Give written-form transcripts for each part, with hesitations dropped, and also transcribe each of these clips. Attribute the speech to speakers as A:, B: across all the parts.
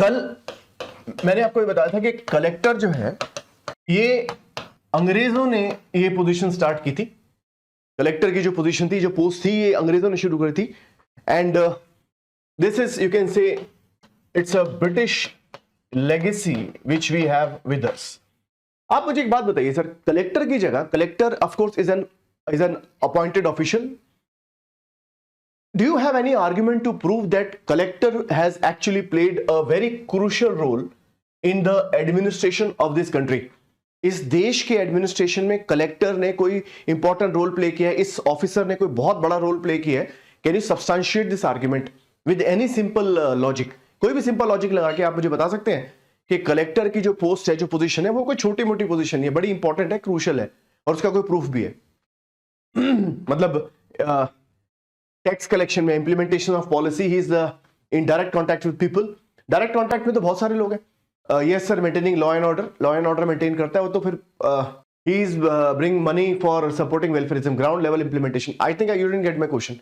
A: कल मैंने आपको ये बताया था कि कलेक्टर जो है ये अंग्रेजों ने ये पोजीशन स्टार्ट की थी। कलेक्टर की जो पोजीशन थी, जो पोस्ट थी, ये अंग्रेजों ने शुरू करी थी। And this is, you can say, it's a British legacy which we have with us. आप मुझे एक बात बताइए सर, कलेक्टर की जगह, collector of course is an appointed official, do you have any argument to prove that collector has actually played a very crucial role in the administration of this country? इस देश के administration में collector ने कोई important role play किया है, इस officer ने कोई बहुत बड़ा रोल प्ले किया है। Can you substantiate this argument with any simple logic? कोई भी सिंपल लॉजिक लगा के आप मुझे बता सकते हैं कि कलेक्टर की जो पोस्ट है, जो पोजीशन है, वो कोई छोटी मोटी पोजीशन नहीं है, बड़ी इंपॉर्टेंट है, क्रूशियल है, और उसका कोई प्रूफ भी है। मतलब टैक्स कलेक्शन में, implementation of policy, he is in direct contact with people. Direct contact में तो बहुत सारे लोग हैं। Yes sir, maintaining law and order maintain करता है वो, तो फिर he is bring money for supporting welfarism, ground level implementation. I think you didn't get my question.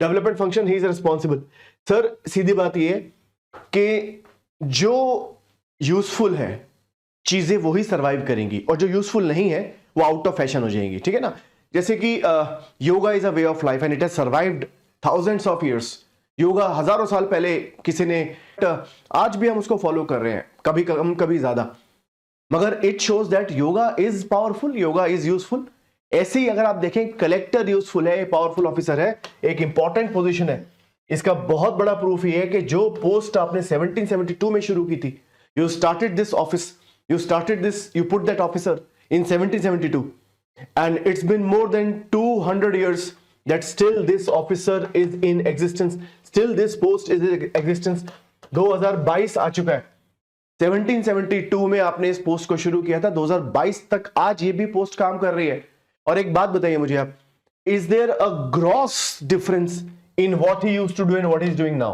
A: Development function, he is responsible. Sir सीधी बात ये कि जो यूजफुल है चीजें वही सर्वाइव करेंगी, और जो यूजफुल नहीं है वो आउट ऑफ फैशन हो जाएंगी, ठीक है ना। जैसे कि yoga is a way of life and it has survived thousands of years. Yoga हजारों साल पहले किसी ने, आज भी हम उसको फॉलो कर रहे हैं, कभी कम कभी ज्यादा, मगर it shows that yoga is powerful, yoga is useful. ऐसे ही अगर आप देखें, कलेक्टर यूजफुल है, पावरफुल ऑफिसर है, एक इंपॉर्टेंट पोजीशन है। इसका बहुत बड़ा प्रूफ ये है कि जो पोस्ट आपने 1772 में शुरू की थी, you started this office, you put that officer in 1772, and it's been more than 200 years that still this officer is in existence, still this post is in existence। 2022 आ चुका है, 1772 में आपने इस पोस्ट को शुरू किया था, 2022 तक आज ये भी पोस्ट काम कर रही है। और एक बात बताइए मुझे आप, is there a gross difference in what he used to do and what he's doing now?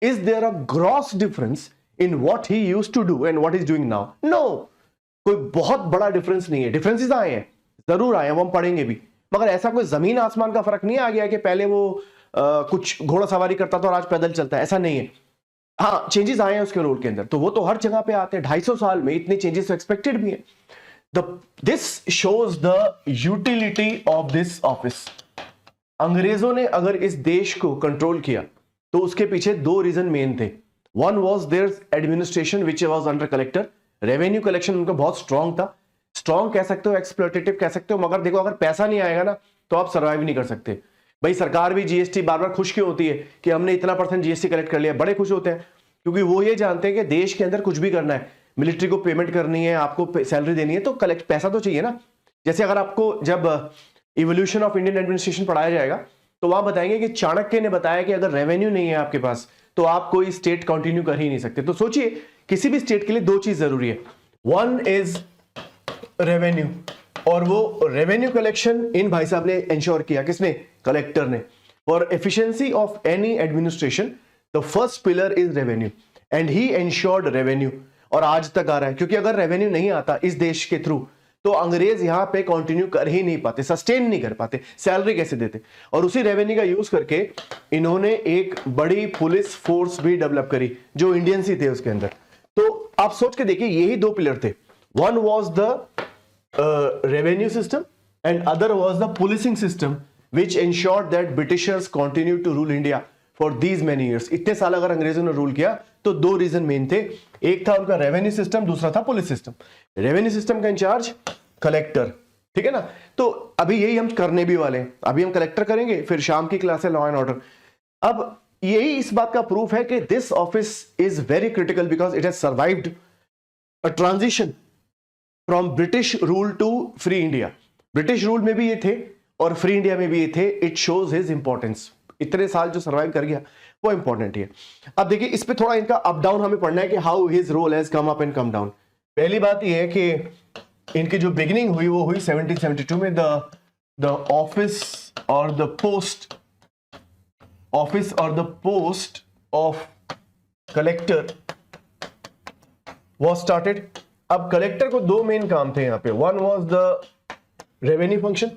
A: Is there a gross difference in what he used to do and what he's doing now? No, कोई बहुत बड़ा difference नहीं है। Differences आए हैं, जरूर आए हैं, वो हम पढ़ेंगे भी, मगर ऐसा कोई जमीन आसमान का फर्क नहीं आ गया कि पहले वो कुछ घोड़ा सवारी करता था और आज पैदल चलता है, ऐसा नहीं है। हाँ, चेंजेस आए हैं उसके रोल के अंदर, तो वो तो हर जगह पे आते हैं। 250 साल में इतने चेंजेस तो एक्सपेक्टेड भी है। This shows the utility of this office. अंग्रेजों ने अगर इस देश को कंट्रोल किया तो उसके पीछे दो रीजन मेन थे। One was there administration which was under collector. Revenue collection उनका बहुत स्ट्रांग था, स्ट्रांग कह सकते हो, एक्सप्लॉइटेटिव कह सकते हो, मगर देखो अगर पैसा नहीं आएगा ना तो आप सर्वाइव नहीं कर सकते। भाई सरकार भी जीएसटी बार बार खुश क्यों होती है कि हमने इतना % जीएसटी कलेक्ट कर लिया? बड़े खुश होते हैं क्योंकि वो ये जानते हैं कि देश के अंदर कुछ भी करना है, मिलिट्री को पेमेंट करनी है, आपको सैलरी देनी है, तो कलेक्ट पैसा तो चाहिए ना। जैसे अगर आपको जब इवोल्यूशन ऑफ इंडियन एडमिनिस्ट्रेशन पढ़ाया जाएगा तो वहां बताएंगे कि चाणक्य ने बताया कि अगर रेवेन्यू नहीं है आपके पास तो आप कोई स्टेट कंटिन्यू कर ही नहीं सकते। तो सोचिए, किसी भी स्टेट के लिए दो चीज जरूरी है, वन इज रेवेन्यू, और वो रेवेन्यू कलेक्शन इन भाई साहब ने इंश्योर किया। किसने? कलेक्टर ने। For efficiency of any administration the first pillar is revenue, and he insured revenue, और आज तक आ रहा है। क्योंकि अगर रेवेन्यू नहीं आता इस देश के थ्रू तो अंग्रेज यहां पे कंटिन्यू कर ही नहीं पाते, सस्टेन नहीं कर पाते, सैलरी कैसे देते? और उसी रेवेन्यू का यूज करके इन्होंने एक बड़ी पुलिस फोर्स भी डेवलप करी जो इंडियंस ही थे उसके अंदर। तो आप सोच के देखिए, यही दो पिलर थे, one was the revenue system and other was the policing system which ensured that Britishers continue to rule India for these many years. इतने साल अगर अंग्रेजों ने रूल किया तो दो रीजन मेन थे, एक था उनका रेवेन्यू सिस्टम, दूसरा था पुलिस सिस्टम। रेवेन्यू सिस्टम का इंचार्ज कलेक्टर, ठीक है ना। तो अभी यही हम करने भी वाले हैं, अभी हम कलेक्टर करेंगे, फिर शाम की क्लास है लॉ एंड ऑर्डर। अब यही इस बात का प्रूफ है कि this office is very critical because it has survived a transition from British rule to free India. British rule में भी ये थे और फ्री इंडिया में भी ये थे। इट शोज हिज इंपॉर्टेंस, इतने साल जो सर्वाइव कर गया वो इंपॉर्टेंट है। अब देखिए, इस पे थोड़ा इनका अप डाउन हमें पढ़ना है कि how his role has come up and come down. पहली बात ये है कि इनकी जो बिगिनिंग हुई वो हुई 1772 में। द ऑफिस और the post of collector was started. अब कलेक्टर को दो मेन काम थे यहाँ पे, one was the revenue function,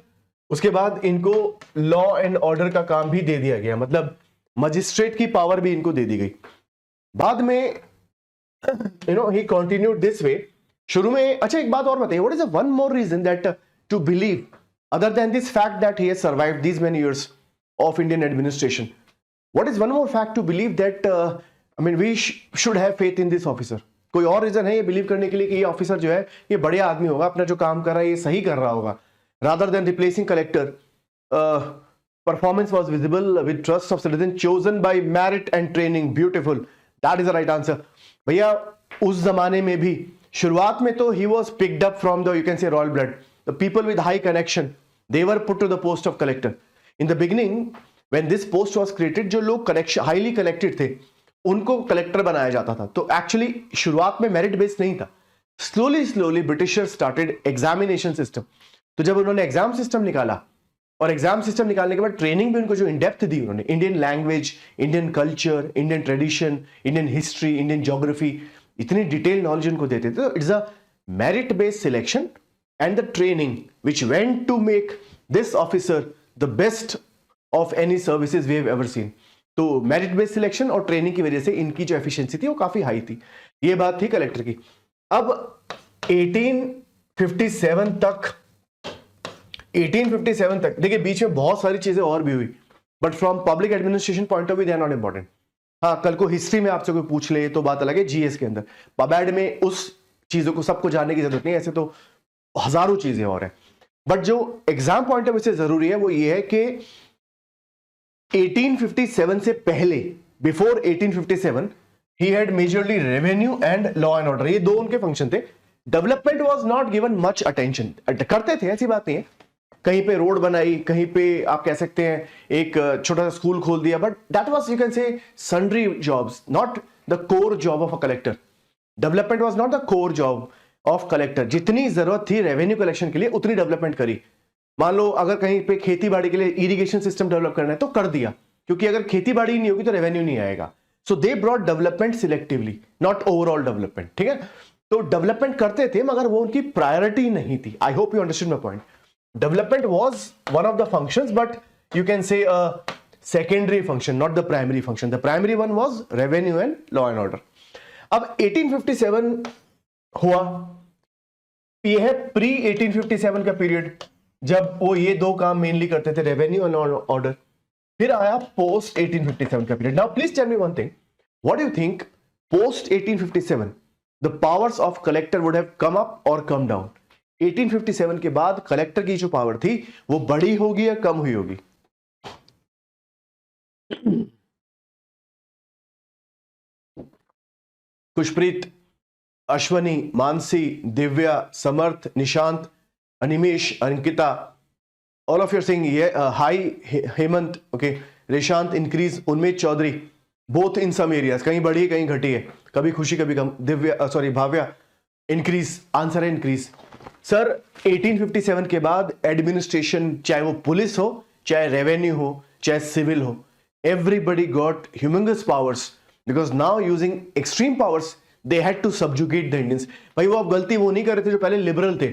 A: उसके बाद इनको लॉ एंड ऑर्डर का काम भी दे दिया गया, मतलब मजिस्ट्रेट की पावर भी इनको दे दी गई। बाद में he continued this way. शुरू में, अच्छा एक बात और बताइए, what is the one more reason that to believe other than this fact that he has survived these many years of Indian administration, what is one more fact to believe that we should have faith in this officer? कोई और reason है ये believe करने के लिए कि ये officer जो है ये बढ़िया आदमी होगा, अपना जो काम कर रहा है ये सही कर रहा होगा, rather than replacing collector? Performance was visible with trust of citizens chosen by merit and training. Beautiful, that is the right answer. भैया उस जमाने में भी शुरुआत में तो he was picked up from the, you can say, royal blood. The people with high connection, they were put to the post of collector. In the beginning, when this post was created, जो लोग connection highly connected थे उनको collector बनाया जाता था. तो actually शुरुआत में मेरिट बेस्ड नहीं था. Slowly britisher started examination system. तो जब उन्होंने एग्जाम सिस्टम निकाला और एग्जाम सिस्टम निकालने के बाद ट्रेनिंग भी उनको जो इन डेप्थ दी उन्होंने, Indian language, Indian culture, Indian tradition, Indian history, Indian geography, इतनी डिटेल नॉलेज उनको देते थे. तो it's a merit based selection and the training which went to make this officer the best of any services we have ever seen. तो merit based selection और training की वजह से इनकी जो एफिशिएंसी थी वो काफी हाई थी. ये बात थी कलेक्टर की. अब 1857 तक देखिए बीच में बहुत सारी चीजें और भी हुई, but from public administration point of view they are not important. हाँ, कल को हिस्ट्री में आपसे कोई पूछ ले तो बात अलग है, जीएस के अंदर, पबैड में उस चीजों को सबको जानने की जरूरत नहीं, ऐसे तो हजारों चीजें और हैं. बट जो एग्जाम पॉइंट ऑफ व्यू से जरूरी है वो ये है कि 1857 से पहले, before 1857, he had majorly revenue and law and order. ये दो उनके फंक्शन थे. Development was not given much attention. करते थे, ऐसी बात नहीं है, कहीं पे रोड बनाई, कहीं पे आप कह सकते हैं एक छोटा सा स्कूल खोल दिया, but that was, you can से, sundry jobs, not the core job of a collector. Development was not the core job of collector. जितनी जरूरत थी रेवेन्यू कलेक्शन के लिए उतनी डेवलपमेंट करी. मान लो अगर कहीं पे खेती बाड़ी के लिए इरिगेशन सिस्टम डेवलप करना है तो कर दिया, क्योंकि अगर खेती बाड़ी नहीं होगी तो रेवेन्यू नहीं आएगा. So they brought development selectively, not overall development. ठीक है, तो डेवलपमेंट करते थे मगर वो उनकी प्रायोरिटी नहीं थी. I hope you understand my point. Development was one of the functions, but you can से a secondary function, not the primary function. The primary one was revenue and law and order. अब 1857 हुआ, ये है pre 1857 का period, जब वो ये दो काम मेनली करते थे, रेवेन्यू एंड ऑर्डर. फिर आया पोस्ट 1857 का period. Now please tell me one thing, what do you think post 1857 the powers of collector would have come up और कम डाउन? 1857 के बाद कलेक्टर की जो पावर थी वो बढ़ी होगी या कम हुई होगी? Khushpreet, Ashwani, Mansi, Divya, Samarth, Nishant, Animesh, Ankita, all of you are saying hi. Hemant, okay. Reshant increase, Unmed Chaudhary, both in some areas, कहीं बढ़ी है कहीं घटी है, कभी खुशी कभी कम. Divya, sorry Bhavya, increase. Answer है इंक्रीज. सर 1857 के बाद एडमिनिस्ट्रेशन, चाहे वो पुलिस हो, चाहे रेवेन्यू हो, चाहे सिविल हो, everybody got humongous powers because now using extreme powers they had to subjugate the Indians. भाई वो अब गलती वो नहीं कर रहे थे जो पहले लिबरल थे,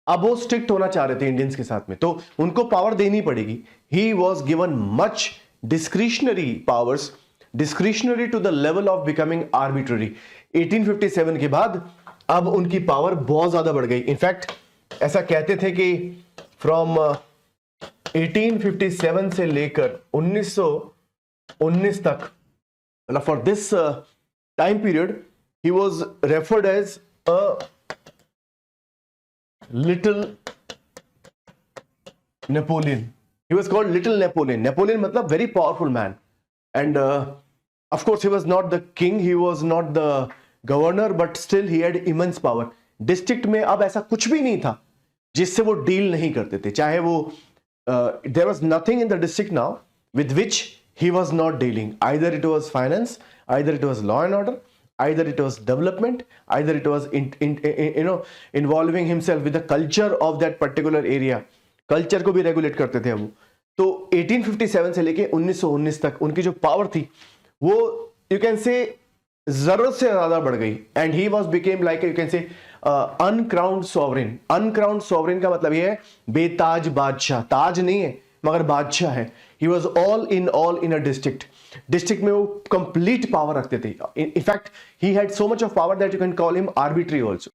A: अब वो स्ट्रिक्ट होना चाह रहे थे इंडियंस के साथ में, तो उनको पावर देनी पड़ेगी. He was given much discretionary powers, discretionary to the level of becoming arbitrary. 1857 के बाद अब उनकी पावर बहुत ज्यादा बढ़ गई. इनफैक्ट ऐसा कहते थे कि फ्रॉम 1857 से लेकर 1919 तक, मतलब for this time period he was referred as a little Napoleon. He was called Little Napoleon. Napoleon मतलब very powerful man, and of course he was not the king, he was not the governor, but still he had immense power. District में अब ऐसा कुछ भी नहीं था जिससे वो डील नहीं करते थे, चाहे वो there was nothing in the district now with which he was not dealing. Either it was finance, either it was law and order, either it was development, either it was involving himself with the culture of that particular area. Culture को भी regulate करते थे वो. तो 1857 से लेके 1919 तक उनकी जो पावर थी वो यू कैन से जरूरत से ज्यादा बढ़ गई. And he was became like you can से अनक्राउंड सॉवरेन. अनक्राउंड सॉवरेन का मतलब ये है बेताज बादशाह. ताज नहीं है मगर बादशाह है. He was all in a district. District में वो कंप्लीट पावर रखते थे. In fact he had so much of power that you can call him arbitrary also.